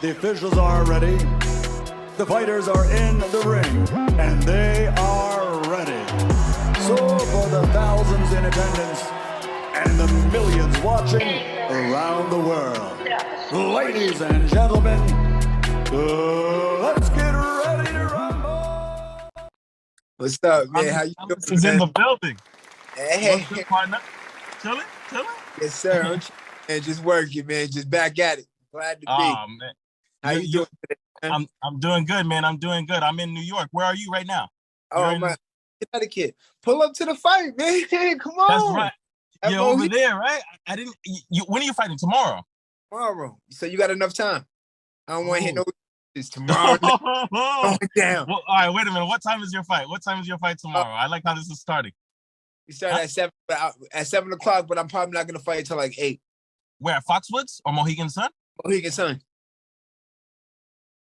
The officials are ready. The fighters are in the ring, and they are ready. So for the thousands in attendance and the millions watching around the world, ladies and gentlemen, let's get ready to rumble. What's up, man? How you doing? Is in the building. Hey, What's good, partner? Chilling? yes, sir. And just working, man. Just back at it. Glad to be. Oh man, How you doing today, man? I'm doing good, man. I'm doing good. I'm in New York. Where are you right now? Oh my, Connecticut. Pull up to the fight, man. Come on. That's right. You're over there, right? I didn't. When are you fighting? Tomorrow. Tomorrow. So you got enough time. I don't want to hit no. It's tomorrow. Going down. Well, all right. Wait a minute. What time is your fight? What time is your fight tomorrow? I like how this is starting. We start at 7. At 7 o'clock, but I'm probably not gonna fight until like 8. Where, at Foxwoods or Mohegan Sun? Mohegan Sun.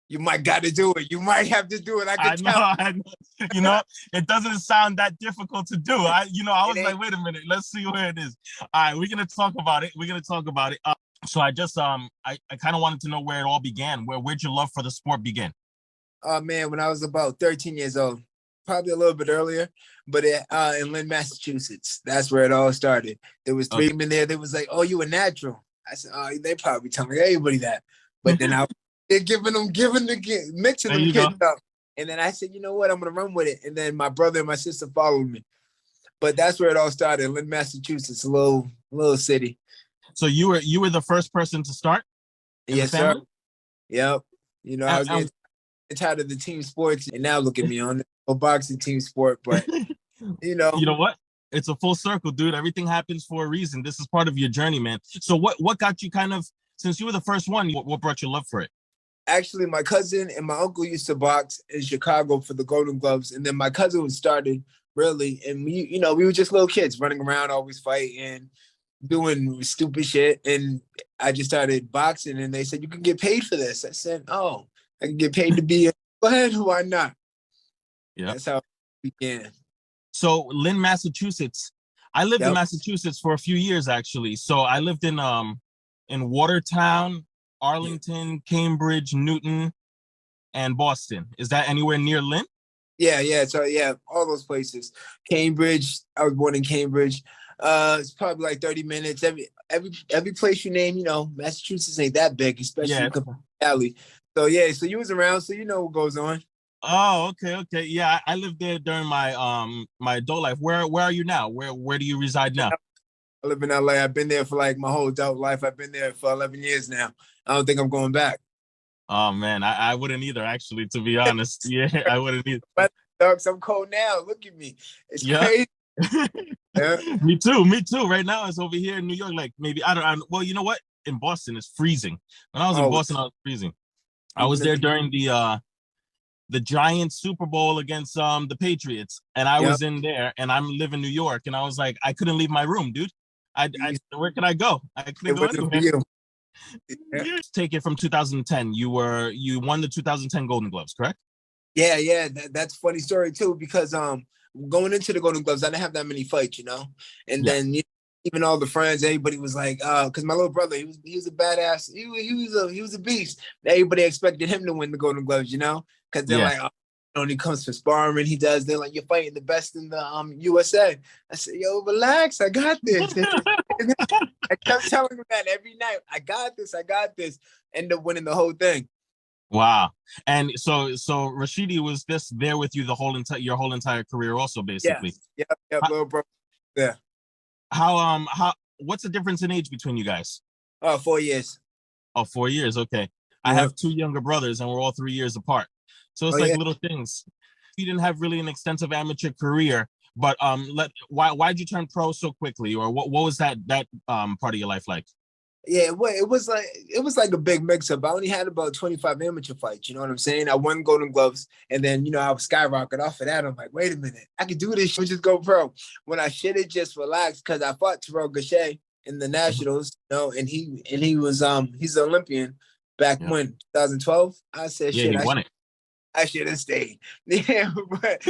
You might got to do it. You might have to do it. I know. You know, it doesn't sound that difficult to do. I was like, wait a minute, let's see where it is. All right, we're gonna talk about it. So I just I kind of wanted to know where it all began. Where'd your love for the sport begin? Oh man, when I was about 13 years old, probably a little bit earlier, but in Lynn, Massachusetts, that's where it all started. There was 3 men there. They was like, "Oh, you a natural?" I said, "Oh, they probably telling everybody that." But then they're mixing them kids up. And then I said, you know what? I'm gonna run with it. And then my brother and my sister followed me. But that's where it all started. Lynn, Massachusetts, a little city. So you were the first person to start? Yes, sir. Yep. You know, I was getting tired of the team sports, and now look at me on a boxing team sport. But you know what? It's a full circle, dude. Everything happens for a reason. This is part of your journey, man. So what got you kind of, since you were the first one, what brought your love for it? Actually, my cousin and my uncle used to box in Chicago for the Golden Gloves, and then my cousin started really, and we were just little kids running around, always fighting, doing stupid shit, and I just started boxing, and they said, "You can get paid for this." I said, "Oh, I can get paid to be in." Go ahead, why not? Yeah, that's how it began. So, Lynn, Massachusetts. I lived in Massachusetts for a few years, actually. So I lived in Watertown, Arlington, Cambridge, Newton, and Boston. Is that anywhere near Lynn? Yeah. So all those places. Cambridge. I was born in Cambridge. It's probably like 30 minutes. Every place you name, Massachusetts ain't that big, especially in Valley. So so you was around, so you know what goes on. Oh, okay. Yeah, I lived there during my my adult life. Where are you now? Where do you reside now? I live in LA. I've been there for like my whole adult life. I've been there for 11 years now. I don't think I'm going back. Oh man, I wouldn't either, actually, to be honest. Yeah, I wouldn't either. But dogs, I'm cold now. Look at me. It's crazy. Me too. Right now it's over here in New York, like maybe well, you know what? In Boston it's freezing. When I was in Boston, I was freezing. I was there during the Giants Super Bowl against the Patriots, and I was in there, and I'm living in New York, and I was like, I couldn't leave my room, dude. Where can I go? I couldn't go anywhere. Take it from 2010. You won the 2010 Golden Gloves, correct? Yeah. That's a funny story too, because going into the Golden Gloves, I didn't have that many fights, and then even all the friends, everybody was like, because my little brother, he was a badass, he was a beast. Everybody expected him to win the Golden Gloves, because they're like, when he comes for sparring, he does. They're like, you're fighting the best in the USA. I said, yo, relax, I got this. I kept telling him that every night. I got this. End up winning the whole thing. Wow. And so Rashidi was just there with you your whole entire career, also, basically. Yeah, little bro. Yeah. How what's the difference in age between you guys? 4 years. Oh, 4 years. Okay. I have 2 younger brothers, and we're all 3 years apart. So it's little things. You didn't have really an extensive amateur career, but why'd you turn pro so quickly, or what was that part of your life like? Yeah, it was like a big mix-up. I only had about 25 amateur fights, you know what I'm saying? I won Golden Gloves, and then, I was skyrocket off of that. I'm like, wait a minute, I could do this, just go pro. When I should have just relaxed, because I fought Terrell Gachet in the Nationals, and he was he's an Olympian back when 2012. I said, he won it. I should have stayed. Yeah, but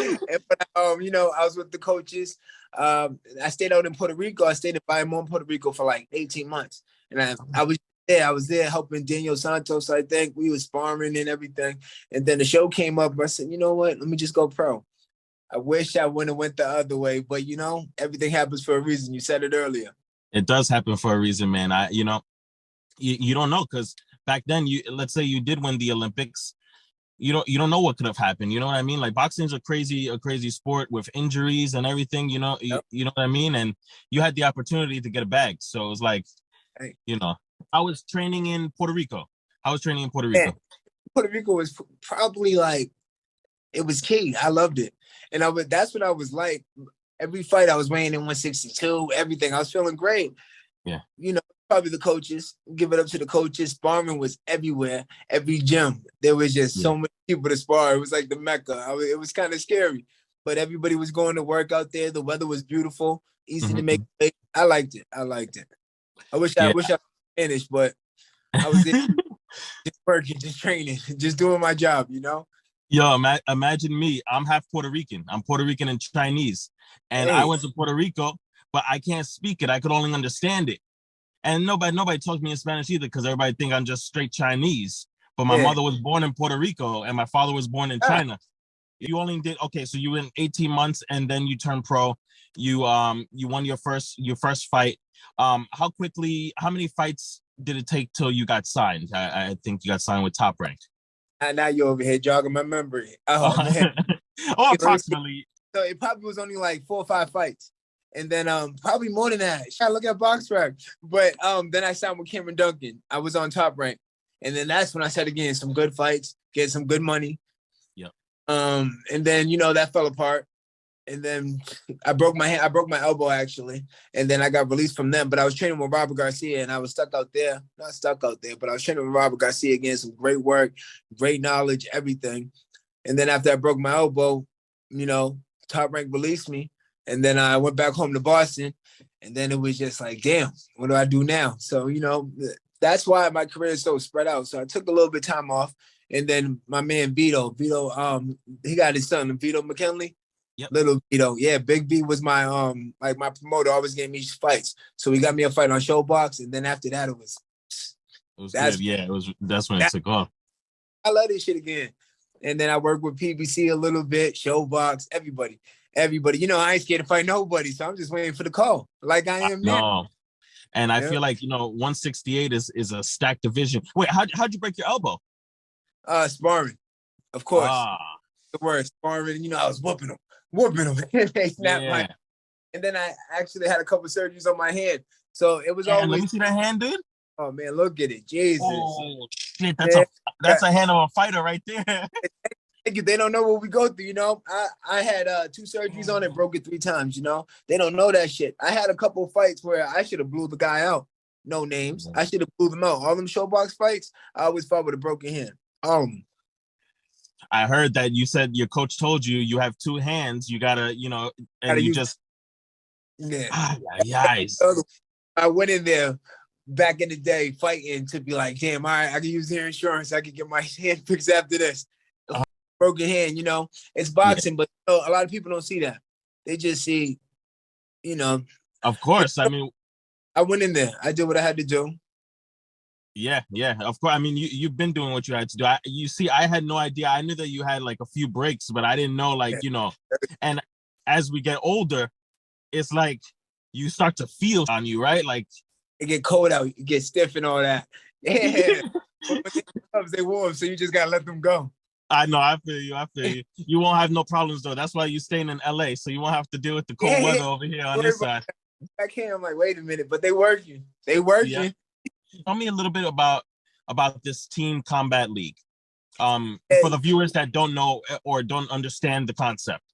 I was with the coaches. I stayed out in Puerto Rico. I stayed in Bayamon, Puerto Rico for like 18 months. And I was Yeah, I was there helping Daniel Santos. I think we was sparring and everything. And then the show came up. I said, you know what? Let me just go pro. I wish I wouldn't have went the other way, but everything happens for a reason. You said it earlier. It does happen for a reason, man. You don't know, because back then, let's say you did win the Olympics, you don't know what could have happened. You know what I mean? Like, boxing's a crazy sport with injuries and everything. Yep. You know what I mean? And you had the opportunity to get a bag, so it was like, Hey. I was training in Puerto Rico. Yeah. Puerto Rico was probably like, it was key. I loved it, and that's what I was like. Every fight I was weighing in 162. Everything I was feeling great. Yeah. Probably the coaches. Give it up to the coaches. Sparring was everywhere. Every gym, there was just so many people to spar. It was like the Mecca. It was kind of scary, but everybody was going to work out there. The weather was beautiful, easy to make. I liked it. I wish I finished, but I was there just working, just training, just doing my job. Yo, imagine me. I'm half Puerto Rican. I'm Puerto Rican and Chinese, and I went to Puerto Rico, but I can't speak it. I could only understand it. And nobody talks me in Spanish either, because everybody think I'm just straight Chinese. But my mother was born in Puerto Rico and my father was born in China. You only did so you went 18 months and then you turned pro. You won your first fight. How many fights did it take till you got signed? I think you got signed with Top Rank. And now you're over here jogging my memory. Oh man. Approximately. So it probably was only like 4 or 5 fights. And then probably more than that. I look at BoxRec. But then I signed with Cameron Duncan. I was on Top Rank. And then that's when I started getting some good fights, getting some good money. Yep. And then that fell apart. And then I broke my elbow actually. And then I got released from them. But I was training with Robert Garcia and I was stuck out there. Not stuck out there, but I was training with Robert Garcia again, some great work, great knowledge, everything. And then after I broke my elbow, Top Rank released me. And then I went back home to Boston, and then it was just like, damn, what do I do now? So, that's why my career is so spread out. So I took a little bit of time off, and then my man Vito, he got his son, Vito McKinley. Yep. Little Vito. Yeah, Big V was my my promoter, always gave me fights. So he got me a fight on SportBox, and then after that it was good. Yeah, that's when it took off. I love this shit again. And then I worked with PBC a little bit, SportBox, everybody. I ain't scared to fight nobody, so I'm just waiting for the call, like I am now. And I feel like 168 is a stacked division. Wait, how'd you break your elbow? Sparring, of course. The word sparring. I was whooping them. They snapped my. And then I actually had a couple of surgeries on my hand, so it was always. Let me see that hand, dude. Oh man, look at it, Jesus! Oh shit, that's a hand of a fighter right there. They don't know what we go through, I had 2 surgeries on it, broke it 3 times, They don't know that shit. I had a couple of fights where I should have blew the guy out. No names. I should have blew them out. All them SportBox fights, I always fought with a broken hand. All of them. I heard that you said your coach told you have 2 hands. You gotta, and you just. Yeah. Yes. I went in there back in the day fighting to be like, damn, all right, I can use their insurance. I can get my hand fixed after this. Broken hand, it's boxing, but a lot of people don't see that. They just see, Of course, I mean, I went in there. I did what I had to do. Yeah, of course. I mean, you've been doing what you had to do. I had no idea. I knew that you had like a few breaks, but I didn't know, And as we get older, it's like you start to feel on you, right? Like it get cold out, you get stiff and all that. Yeah, they warm, so you just gotta let them go. I know. I feel you. You won't have no problems though. That's why you're staying in LA, so you won't have to deal with the cold weather over here on this side. Back here, I'm like, wait a minute, but they working. Yeah. Tell me a little bit about this Team Combat League, for the viewers that don't know or don't understand the concept.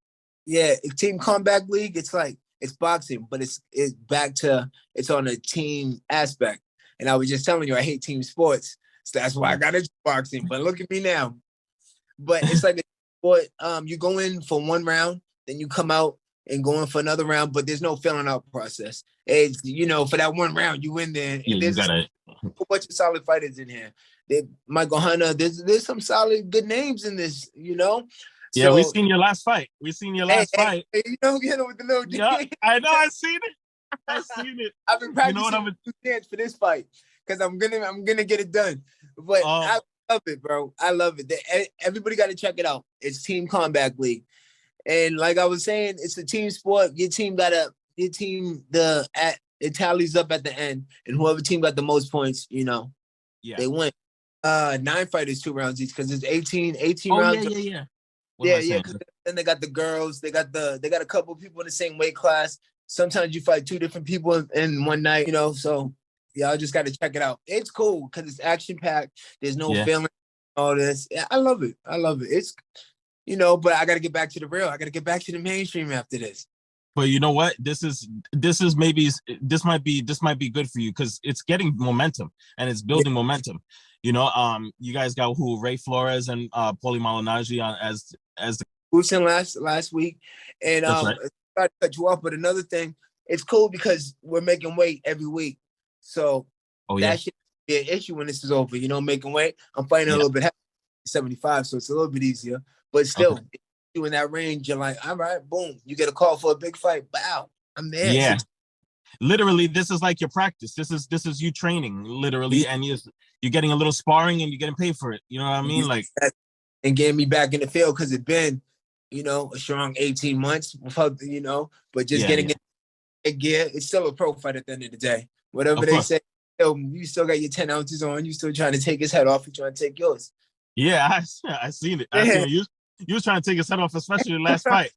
Yeah, Team Combat League. It's like it's boxing, but it's it's on a team aspect. And I was just telling you, I hate team sports, so that's why I got into boxing. But look at me now. But it's like a sport. You go in for 1 round, then you come out and go in for another round, but there's no filling out process. It's, for that 1 round, you in there. And there's a whole bunch of solid fighters in here. Michael Hunter, there's some solid, good names in this, Yeah, we seen your last fight. Fight. Hey, you don't get it with the little yeah, I know, I seen it. I've been practicing for this fight. because I'm gonna get it done. But I love it, bro. I love it. Everybody got to check it out. It's Team Combat League, and like I was saying, it's a team sport. It tallies up at the end, and whoever team got the most points, they win. 9 fighters, 2 rounds each, because it's 18 rounds. Yeah. Then they got the girls. They got a couple of people in the same weight class. Sometimes you fight 2 different people in one night, So y'all just got to check it out. It's cool because it's action packed. There's no feeling, all this. Yeah, I love it. It's, but I got to get back to the real. I got to get back to the mainstream after this. But you know what? This might be good for you because it's getting momentum and it's building momentum. You guys got Ray Flores and Paulie Malignaggi as the Houston last week, and right. I cut you off. But another thing, it's cool because we're making weight every week, so that should be an issue when this is over. Making weight. I'm fighting a little bit heavy, 75, so it's a little bit easier. But still, you in that range, you're like, all right, boom, you get a call for a big fight. Wow, I'm there. Yeah. Literally, this is like your practice. This is you training, literally, and you're getting a little sparring and you're getting paid for it. You know what I mean? Like, and getting me back in the field because it's been, a strong 18 months without, but just getting in gear. It's still a pro fight at the end of the day. Whatever they say, you still got your 10 ounces on. You still trying to take his head off. You trying to take yours. Yeah, I seen it. You was trying to take his head off, especially the last fight.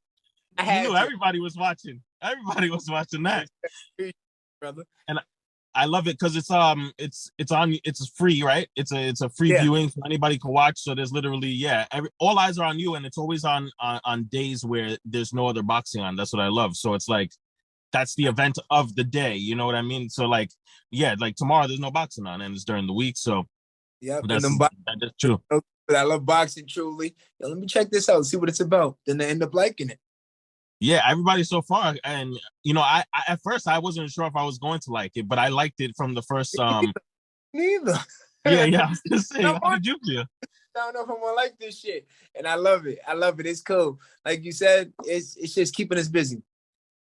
You knew everybody was watching. Everybody was watching that, brother. And I love it because it's free, right? It's a free viewing, so anybody can watch. So there's literally all eyes are on you, and it's always on days where there's no other boxing on. That's what I love. So it's like that's the event of the day. You know what I mean? So like tomorrow there's no boxing on, and it's during the week. So that's true. But I love boxing truly. Let me check this out, see what it's about. Then they end up liking it. Yeah, everybody so far, and I at first I wasn't sure if I was going to like it, but I liked it from the first. Neither. Yeah. I was gonna say, how did you feel? I don't know if I'm gonna like this shit, and I love it. It's cool. Like you said, it's just keeping us busy.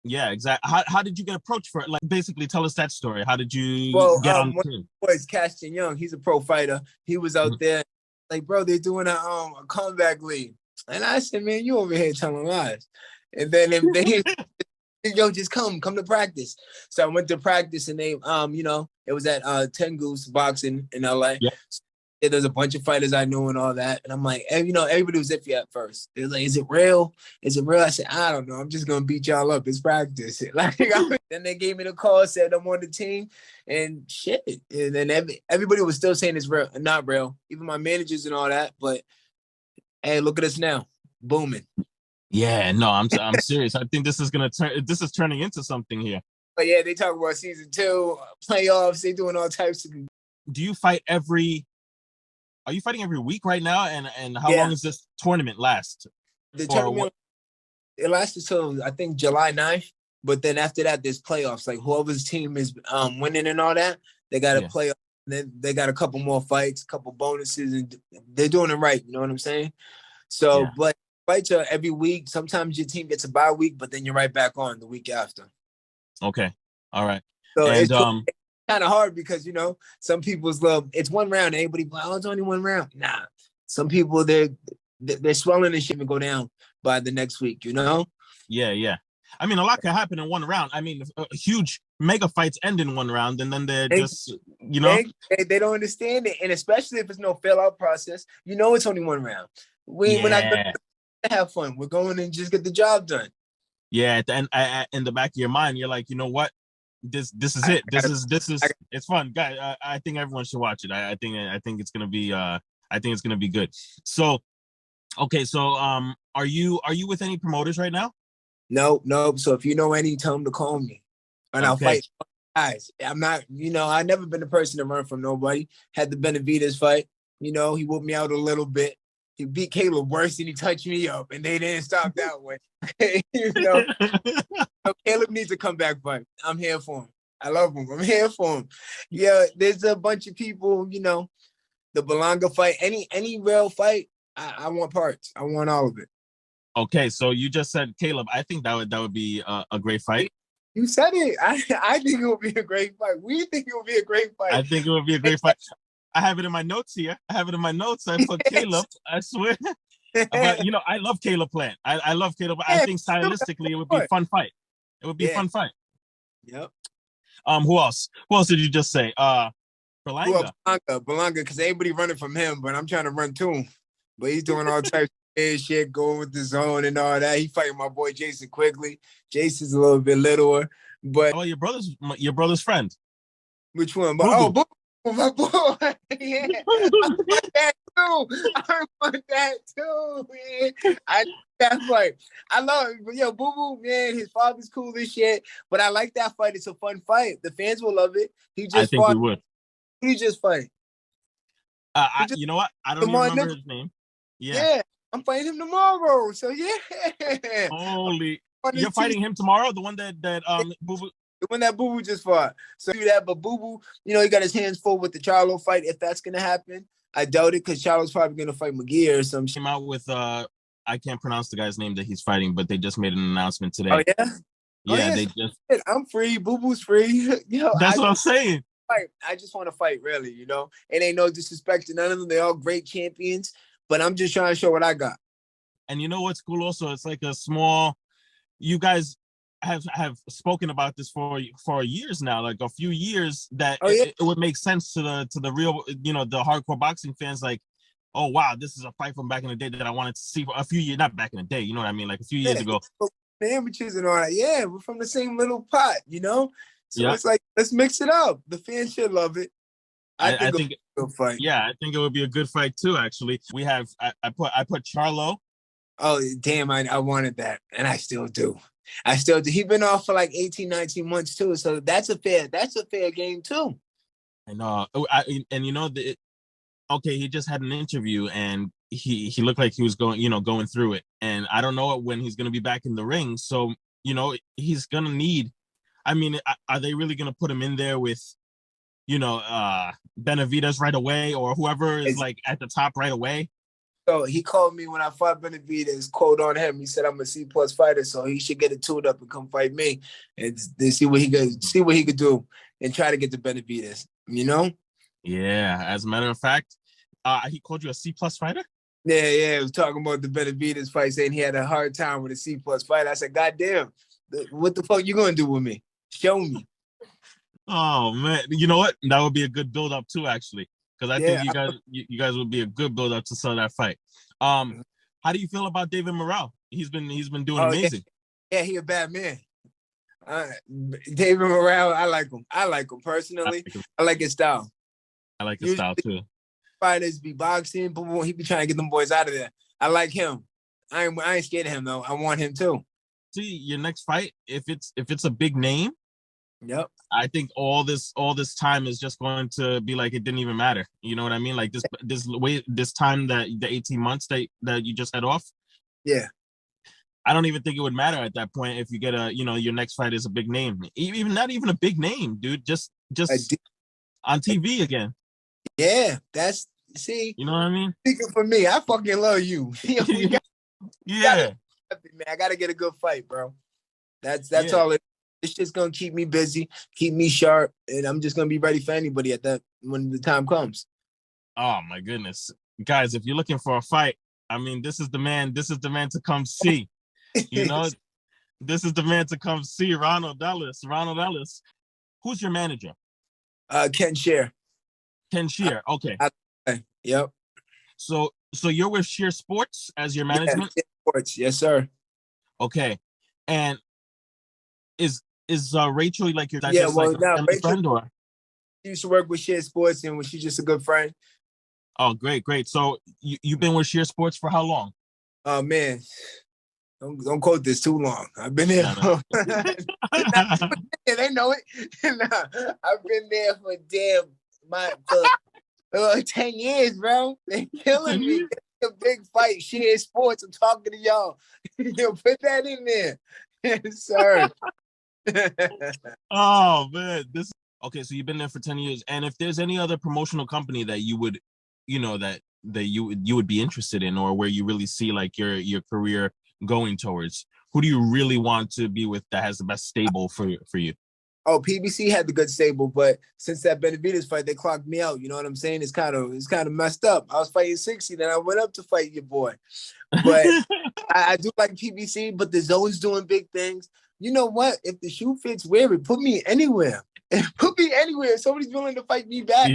Yeah, exactly. How did you get approached for it? Like, basically, tell us that story. How did you get on the team? Boys, Caston Young, he's a pro fighter. He was out there, like, bro, they're doing a comeback league, and I said, man, you over here telling lies. And then yo, just come to practice. So I went to practice, and they, it was at 10 Goose Boxing in LA. Yeah. So there's a bunch of fighters I knew and all that. And I'm like, everybody was iffy at first. They're like, is it real? Is it real? I said, I don't know. I'm just gonna beat y'all up. It's practice. Then they gave me the call, said I'm on the team, and shit. And then everybody was still saying it's real, not real. Even my managers and all that. But hey, look at us now, booming. Yeah, no, I'm serious. I think this is turning into something here. But yeah, they talk about season 2, playoffs. They doing all types of. Do you fight Are you fighting every week right now? And how long does this tournament last? The tournament, it lasts until I think July 9th. But then after that, there's playoffs. Like whoever's team is winning and all that, they got to play. Then they got a couple more fights, a couple bonuses, and they're doing it right. You know what I'm saying? So, but fights are every week. Sometimes your team gets a bye week, but then you're right back on the week after. Okay. All right. So it's kind of hard because, some people's it's one round. Everybody, it's only one round. Nah. Some people, they're swelling and shit and go down by the next week, Yeah. I mean, a lot can happen in one round. I mean, huge mega fights end in one round, and then they're just, They don't understand it. And especially if it's no fill-out process, it's only one round. We're not going to have fun. We're going and just get the job done. Yeah, and in the back of your mind, you're like, you know what? This is it. This is it's fun, guys. I think everyone should watch it. I think it's gonna be good. So, okay, so are you with any promoters right now? No. So if you know any, tell them to call me, and I'll fight guys. I'm not, I've never been the person to run from nobody. Had the Benavidez fight, he whooped me out a little bit. He beat Caleb worse than he touched me up, and they didn't stop that way. So Caleb needs a comeback fight. I'm here for him. I love him. I'm here for him. Yeah, there's a bunch of people, the Belonga fight, any real fight, I want parts. I want all of it. Okay, so you just said Caleb. I think that would be a great fight. You said it. I think it would be a great fight. We think it would be a great fight. I think it would be a great fight. I have it in my notes here. I put Caleb. I swear. But I love Caleb Plant. I love Caleb. I think stylistically it would be a fun fight. It would be a fun fight. Yep. Who else? Who else did you just say? Berlanga. Berlanga, because everybody running from him, but I'm trying to run to him. But he's doing all types of shit, going with the zone and all that. He fighting my boy Jason Quigley. Jason's a little bit littler, but your brother's friend. Which one? Boo-boo. My boy. Yeah, I want that too, man. That's like I love it. Yo, Boo Boo, man, his father's cool as shit. But I like that fight. It's a fun fight. The fans will love it. I think we would. He just fight. You know what? I don't even remember his name. Yeah, I'm fighting him tomorrow. So yeah. Holy, you're fighting him tomorrow? The one that Boo Boo. The one that Boo Boo just fought. So do that, but Boo Boo, he got his hands full with the Charlo fight. If that's gonna happen, I doubt it because Charlo's probably gonna fight McGee or some shit. Came out with I can't pronounce the guy's name that he's fighting, but they just made an announcement today. Oh yeah. Yeah, they just. I'm free. Boo Boo's free. That's what I'm saying. I just want to fight, really. It ain't no disrespect to none of them. They're all great champions, but I'm just trying to show what I got. And you know what's cool? Also, it's like a small. You guys have spoken about this for years now, like a few years, that it would make sense to the real, the hardcore boxing fans, like, oh wow, this is a fight from back in the day that I wanted to see for a few years, not back in the day, you know what I mean, like a few years ago. The amateurs and all that, yeah, we're from the same little pot, So it's like, let's mix it up. The fans should love it. I think it'll be a good fight. Yeah, I think it would be a good fight too. Actually, we have I put Charlo. Oh damn, I wanted that, and I still do. He's been off for like 18, 19 months too. So that's a fair game too. I know. Okay, he just had an interview and he looked like he was going through it. And I don't know when he's going to be back in the ring. So, he's going to need, are they really going to put him in there with, Benavidez right away or whoever is like at the top right away? So he called me when I fought Benavidez, quote on him. He said, I'm a C+ fighter, so he should get it tuned up and come fight me and see what he could do and try to get to Benavidez, Yeah, as a matter of fact, he called you a C+ fighter? Yeah, he was talking about the Benavidez fight, saying he had a hard time with a C+ fighter. I said, God damn, what the fuck you gonna do with me? Show me. Oh man, you know what? That would be a good build up too, actually. Because I think you guys would be a good build up to sell that fight. How do you feel about David Morrell? He's been doing amazing. Yeah, he a bad man. David Morrell, I like him. Personally. I like his style. I like his style too. Fighters be boxing, but he be trying to get them boys out of there. I like him. I ain't scared of him though. I want him too. See, your next fight, if it's a big name. Yep. I think all this time is just going to be like it didn't even matter. You know what I mean? Like this time that the 18 months that you just had off. Yeah. I don't even think it would matter at that point if you get your next fight is a big name. Even not even a big name, dude. Just on TV again. Yeah, see. You know what I mean? Speaking for me, I fucking love you. Yeah. Man, I gotta get a good fight, bro. That's all it. It's just gonna keep me busy, keep me sharp, and I'm just gonna be ready for anybody when the time comes. Oh my goodness, guys! If you're looking for a fight, this is the man. This is the man to come see. This is the man to come see. Ronald Ellis. Who's your manager? Ken Shear. Ken Shear. Okay. Yep. So you're with Shear Sports as your management? Yeah, Sports, yes, sir. Okay, and is Rachel like your Rachel, friend or? She used to work with Shear Sports and she's just a good friend. Oh, great. So you've been with Shear Sports for how long? Oh man, don't quote this too long. I've been there. They know it. I've been there for 10 years, bro. They killing me. It's a big fight. Shear Sports. I'm talking to y'all. Put that in there. Yes, sir. Oh man, okay. So you've been there for 10 years, and if there's any other promotional company that you would, that you would be interested in, or where you really see like your career going towards? Who do you really want to be with that has the best stable for you? Oh, PBC had the good stable, but since that Benavidez fight, they clocked me out. You know what I'm saying? It's kind of messed up. I was fighting 60, then I went up to fight your boy. But I do like PBC, but the Zoe's doing big things. You know what? If the shoe fits, wear it. Put me anywhere. Put me anywhere. If somebody's willing to fight me back,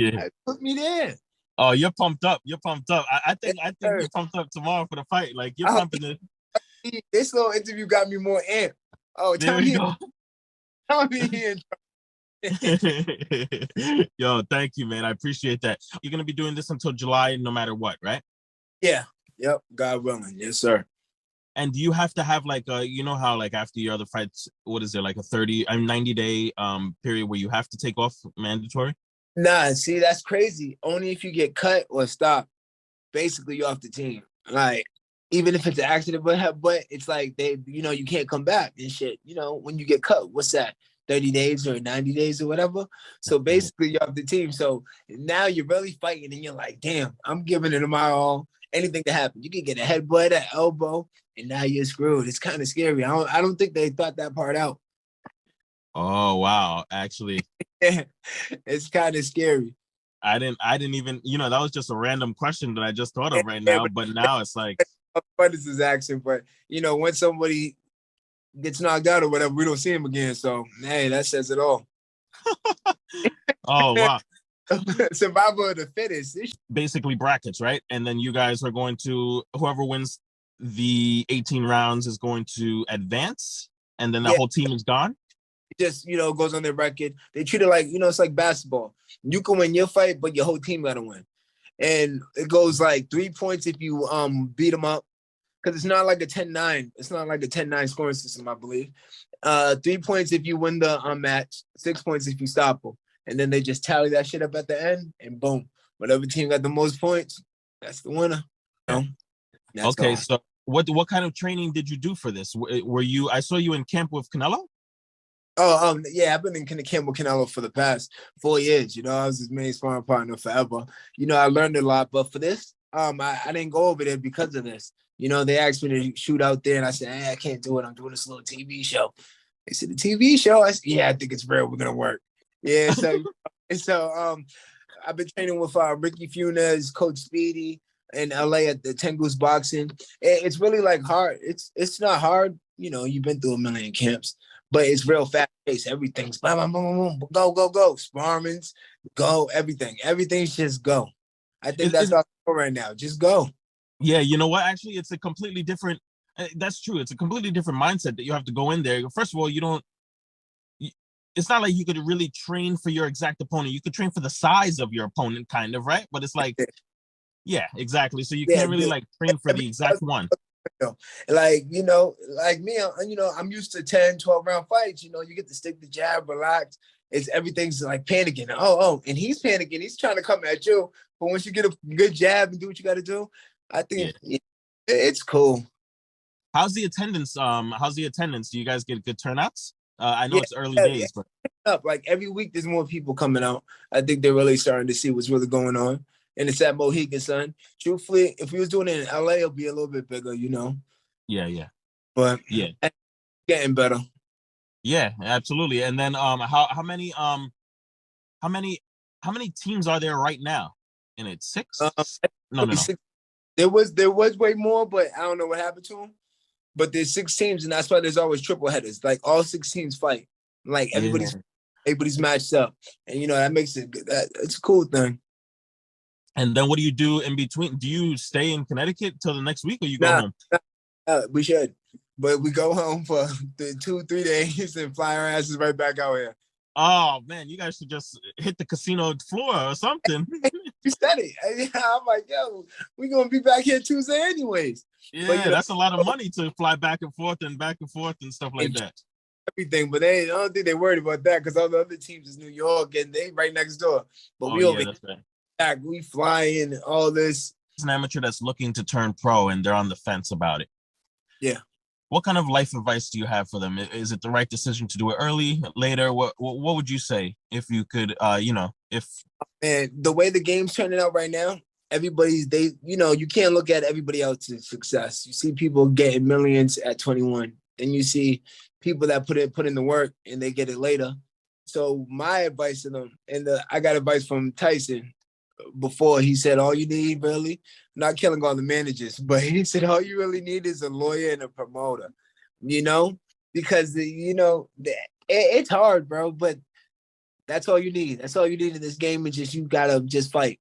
put me there. Oh, you're pumped up. You're pumped up. I think you're pumped up tomorrow for the fight. Like you're pumping it. This little interview got me more amped. Oh, there we go. Tell me here. Yo, thank you, man. I appreciate that. You're gonna be doing this until July, no matter what, right? Yeah. Yep. God willing. Yes, sir. And do you have to have like you know how like after your other fights, what is there like a 90-day period where you have to take off mandatory? Nah, see, that's crazy. Only if you get cut or stopped. Basically, you're off the team. Like, even if it's an accident, but it's like you can't come back and shit. You know, when you get cut, what's that? 30 days or 90 days or whatever. So basically, you're off the team. So now you're really fighting, and you're like, damn, I'm giving it my all. Anything to happen. You can get a headbutt, an elbow, and now you're screwed. It's kind of scary. I don't think they thought that part out. Oh wow, actually, it's kind of scary. I didn't even, that was just a random question that I just thought of right now. But now it's like, what is his action? But when somebody gets knocked out or whatever, we don't see him again. So hey, that says it all. Oh wow. Survival of the fittest. Basically brackets, right? And then you guys are going to, whoever wins the 18 rounds is going to advance, and then the whole team is gone. It just, goes on their record. They treat it like, it's like basketball. You can win your fight, but your whole team got to win. And it goes like 3 points if you beat them up, because it's not like a 10-9. It's not like a 10-9 scoring system, I believe. 3 points if you win the match, 6 points if you stop them. And then they just tally that shit up at the end, and boom, whatever team got the most points, that's the winner. Okay, so what kind of training did you do for this? Were you? I saw you in camp with Canelo. Oh, yeah, I've been in camp with Canelo for the past 4 years. I was his main sparring partner forever. I learned a lot, but for this, I didn't go over there because of this. They asked me to shoot out there, and I said, hey, I can't do it. I'm doing this little TV show. They said, the TV show? I said, yeah, I think it's real. We're gonna work. Yeah, so I've been training with Ricky Funes, Coach Speedy in LA at the Tengus Boxing. It's really like hard. It's not hard. You've been through a million camps, but it's real fast paced. Everything's boom, boom, boom, boom, go. Sparrings, go, everything. Everything's just go. I think that's all right now. Just go. Yeah, you know what? Actually, it's a completely different. That's true. It's a completely different mindset that you have to go in there. First of all, it's not like you could really train for your exact opponent. You could train for the size of your opponent, kind of, right? But it's like, yeah, exactly. So you can't really like train for the exact one. Like me, I'm used to 10, 12 round fights. You get to stick the jab, relax. Everything's like panicking. Oh, and he's panicking. He's trying to come at you. But once you get a good jab and do what you got to do, I think it's cool. How's the attendance? Do you guys get good turnouts? I know it's early days, but up like every week there's more people coming out. I think they're really starting to see what's really going on. And it's at Mohegan Sun. Truthfully, if we was doing it in LA, it'll be a little bit bigger, Yeah. But getting better. Yeah, absolutely. And then how many teams are there right now? In it 6? No. 6. There was way more, but I don't know what happened to them. But there's 6 teams, and that's why there's always triple headers. Like all 6 teams fight. Like everybody's matched up, and that makes it good. It's a cool thing. And then what do you do in between? Do you stay in Connecticut till the next week, or you go home? We should, but we go home for the 2-3 days and fly our asses right back out here. Oh man, you guys should just hit the casino floor or something. You said it. I'm like, yo, we're gonna be back here Tuesday anyways. Yeah, but, that's a lot of money to fly back and forth and stuff like that. Everything, but I don't think they're worried about that because all the other teams is New York and they right next door. But we over here, back, we fly in all this. It's an amateur that's looking to turn pro and they're on the fence about it. Yeah. What kind of life advice do you have for them? Is it the right decision to do it early, later? What would you say if you could, if... And the way the game's turning out right now, you can't look at everybody else's success. You see people getting millions at 21, and you see people that put in the work and they get it later. So my advice to them, and I got advice from Tyson before. He said, all you need really, not killing all the managers, but he said, all you really need is a lawyer and a promoter, because, it's hard, bro, but that's all you need. That's all you need in this game is you got to just fight.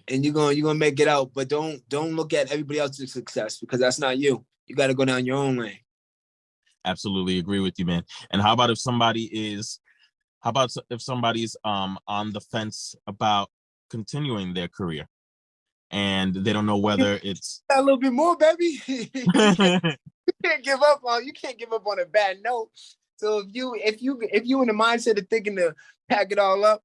And you're gonna make it out, but don't look at everybody else's success because that's not you. You got to go down your own lane. Absolutely agree with you, man. And how about if somebody's on the fence about continuing their career and they don't know whether it's a little bit more, baby. You can't give up on a bad note. So if you in the mindset of thinking to pack it all up,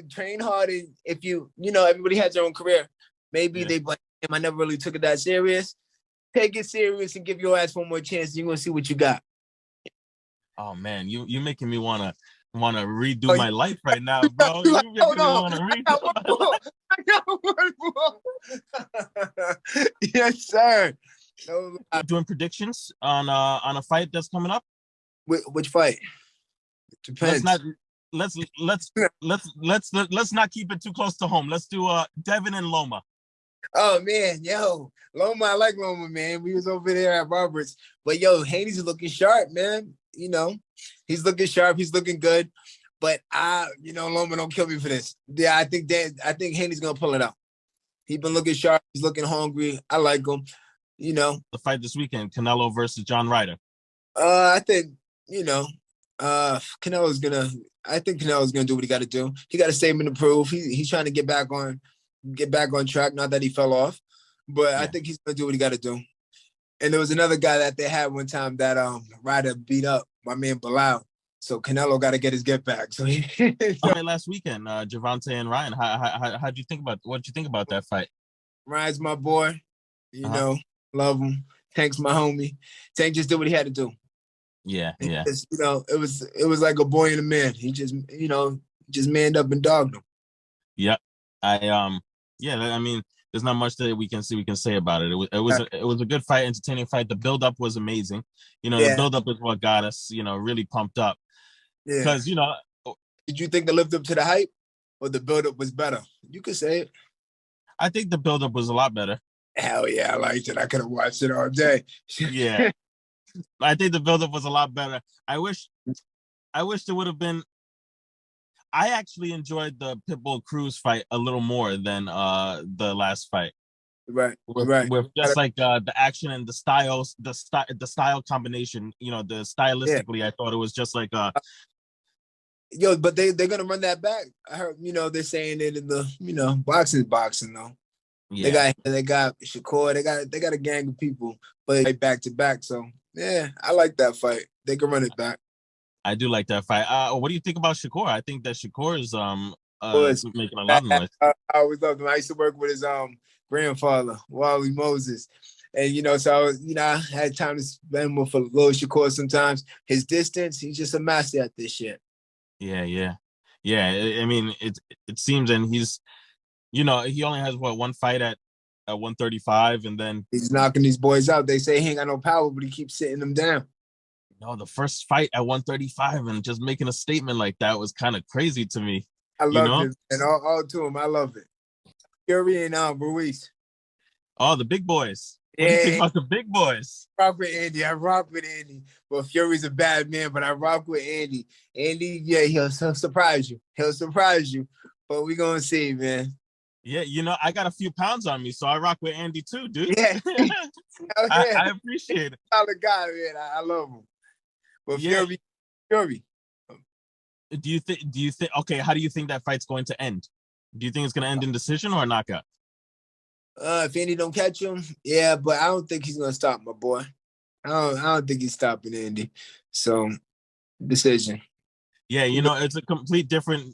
train hard. And if everybody has their own career, maybe they like, I never really took it that serious. Take it serious and give your ass one more chance. You're gonna see what you got. Oh man, you're making me wanna redo my life right now, bro. You making me wanna redo. I got one more. Yes, sir. No, doing predictions on a fight that's coming up. Which fight? Depends. Let's not keep it too close to home. Let's do Devin and Loma. Oh man, Loma, I like Loma, man. We was over there at Roberts, but Haney's looking sharp, man. He's looking sharp. He's looking good, but Loma, don't kill me for this. Yeah, I think Haney's gonna pull it out. He's been looking sharp. He's looking hungry. I like him. The fight this weekend, Canelo versus John Ryder. I think Canelo's gonna do what he got to do. He got a statement to prove. He's trying to get back on track. Not that he fell off, but I think he's gonna do what he got to do. And there was another guy that they had one time that Ryder beat up, my man Bilal. So Canelo got to get his get back. So last weekend, Javante and Ryan. How'd you think about? What did you think about that fight? Ryan's my boy. Love him. Tank's my homie. Tank just did what he had to do. Yeah. It was like a boy and a man. He just manned up and dogged him. Yep. I mean, there's not much that we can say about it. It was a good fight, entertaining fight. The build up was amazing. The build up is what got us, really pumped up. Yeah. Because did you think the lift up to the hype, or the build up was better? You could say it. I think the build up was a lot better. Hell yeah, I liked it. I could have watched it all day. Yeah. I think the build up was a lot better. I wish there would have been. I actually enjoyed the Pitbull Cruz fight a little more than the last fight. Right. With just like the action and the styles, the style combination. Stylistically, I thought it was just like but they're gonna run that back. I heard they're saying it in the boxing though. Yeah. They got Shakur. They got a gang of people, but back to back. So yeah, I like that fight. They can run it back. I do like that fight. What do you think about Shakur? I think that Shakur is making a lot of noise. I always loved him. I used to work with his grandfather, Wally Moses. And so I was, I had time to spend with a little Shakur sometimes. His distance, he's just a master at this shit. Yeah. I mean, it seems, and he's, he only has one fight at 135, and then he's knocking these boys out. They say he ain't got no power, but he keeps sitting them down. The first fight at 135 and just making a statement like that was kind of crazy to me. I love it, and all to him. I love it. Fury and Ruiz. Oh, the big boys. What do you think about the big boys? I rock with Andy. Well, Fury's a bad man, but I rock with Andy. Andy, he'll surprise you. But we're gonna see, man. Yeah, I got a few pounds on me, so I rock with Andy too, dude. Yeah. I appreciate it. Solid guy, man. I love him. But Fury. Do you think? Okay, how do you think that fight's going to end? Do you think it's going to end in decision or a knockout? If Andy don't catch him, yeah, but I don't think he's going to stop my boy. I don't think he's stopping Andy. So, decision. Yeah, it's a complete different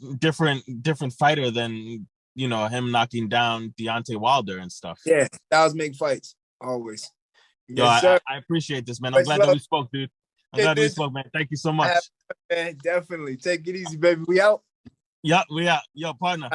fighter than him knocking down Deontay Wilder and stuff. Yeah, styles make fights always. Yo, I appreciate this, man. I'm glad that we spoke, dude. I'm glad we spoke, man. Thank you so much. Man, definitely. Take it easy, baby. We out? Yeah, we out. Yo, partner.